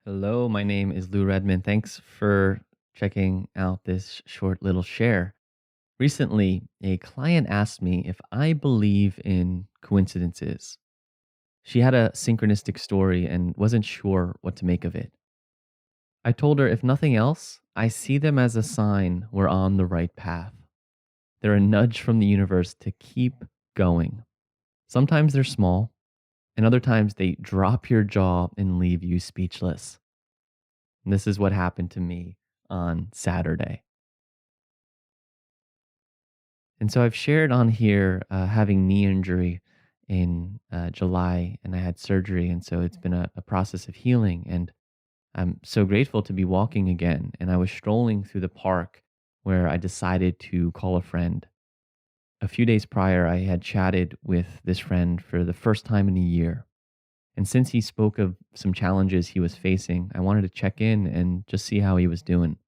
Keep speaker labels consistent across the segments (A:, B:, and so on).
A: Hello, my name is Lou Redmond. Thanks for checking out this short little share. Recently, a client asked me if I believe in coincidences. She had a synchronistic story and wasn't sure what to make of it. I told her, if nothing else, I see them as a sign we're on the right path. They're a nudge from the universe to keep going. Sometimes they're small, and other times they drop your jaw and leave you speechless. And this is what happened to me on Saturday. And so I've shared on here having knee injury in July, and I had surgery. And so it's been a process of healing. And I'm so grateful to be walking again. And I was strolling through the park where I decided to call a friend. A few days prior, I had chatted with this friend for the first time in a year. And since he spoke of some challenges he was facing, I wanted to check in and just see how he was doing.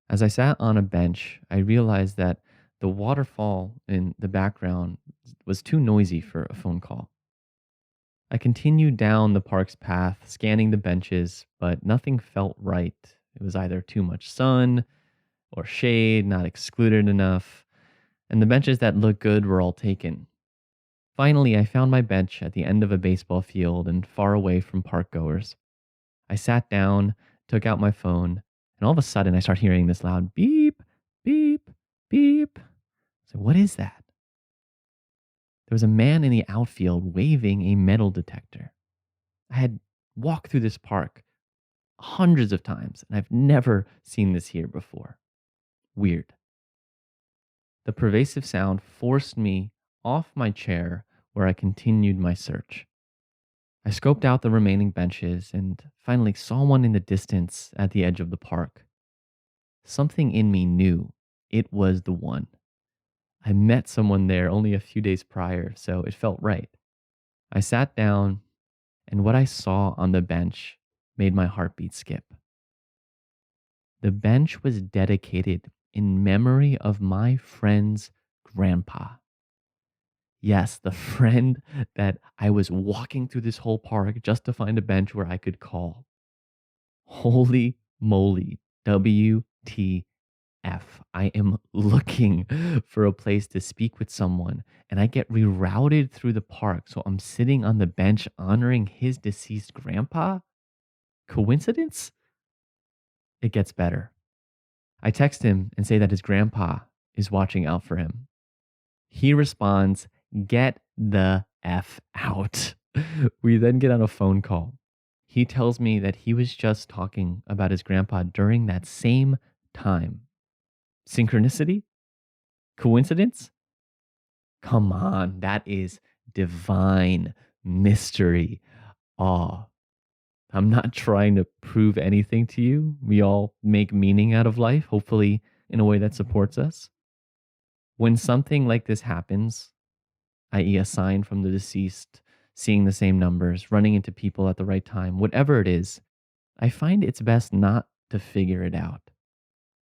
A: As I sat on a bench, I realized that the waterfall in the background was too noisy for a phone call. I continued down the park's path, scanning the benches, but nothing felt right. It was either too much sun or shade, not excluded enough, and the benches that looked good were all taken. Finally, I found my bench at the end of a baseball field and far away from park goers. I sat down, took out my phone, and all of a sudden I start hearing this loud beep, beep, beep. So, what is that? There was a man in the outfield waving a metal detector. I had walked through this park hundreds of times, and I've never seen this here before. Weird. The pervasive sound forced me off my chair where I continued my search. I scoped out the remaining benches and finally saw one in the distance at the edge of the park. Something in me knew it was the one. I met someone there only a few days prior, so it felt right. I sat down, and what I saw on the bench made my heartbeat skip. The bench was dedicated in memory of my friend's grandpa. Yes, the friend that I was walking through this whole park just to find a bench where I could call. Holy moly, WTF. I am looking for a place to speak with someone, and I get rerouted through the park. So I'm sitting on the bench honoring his deceased grandpa. Coincidence? It gets better. I text him and say that his grandpa is watching out for him. He responds, "Get the F out." We then get on a phone call. He tells me that he was just talking about his grandpa during that same time. Synchronicity? Coincidence? Come on, that is divine mystery. Awe. I'm not trying to prove anything to you. We all make meaning out of life, hopefully in a way that supports us. When something like this happens, i.e., a sign from the deceased, seeing the same numbers, running into people at the right time, whatever it is, I find it's best not to figure it out.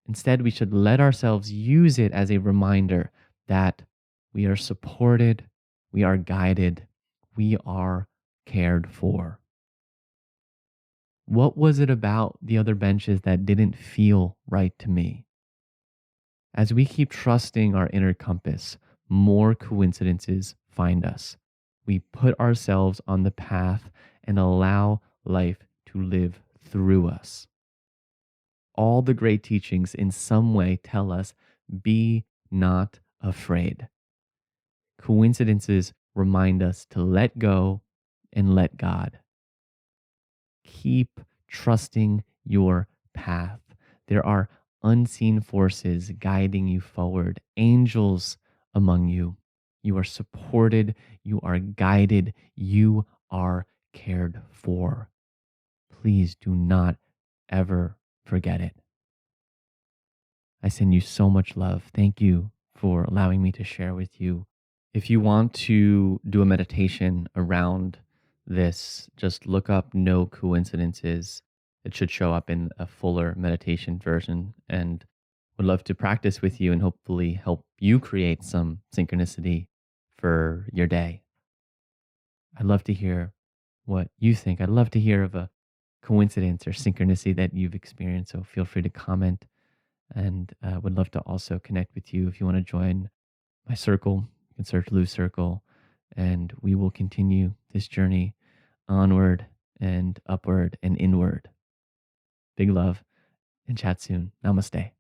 A: Instead, we should let ourselves use it as a reminder that we are supported, we are guided, we are cared for. What was it about the other benches that didn't feel right to me? As we keep trusting our inner compass, more coincidences find us. We put ourselves on the path and allow life to live through us. All the great teachings in some way tell us, be not afraid. Coincidences remind us to let go and let God. Keep trusting your path. There are unseen forces guiding you forward, angels among you. You are supported, you are guided, you are cared for. Please do not ever forget it. I send you so much love. Thank you for allowing me to share with you. If you want to do a meditation around this, just look up No Coincidences. It should show up in a fuller meditation version, and would love to practice with you and hopefully help you create some synchronicity for your day. I'd love to hear what you think. I'd love to hear of a coincidence or synchronicity that you've experienced. So feel free to comment, and would love to also connect with you if you want to join my circle. You can search Lou Circle, and we will continue this journey onward and upward and inward. Big love and chat soon. Namaste.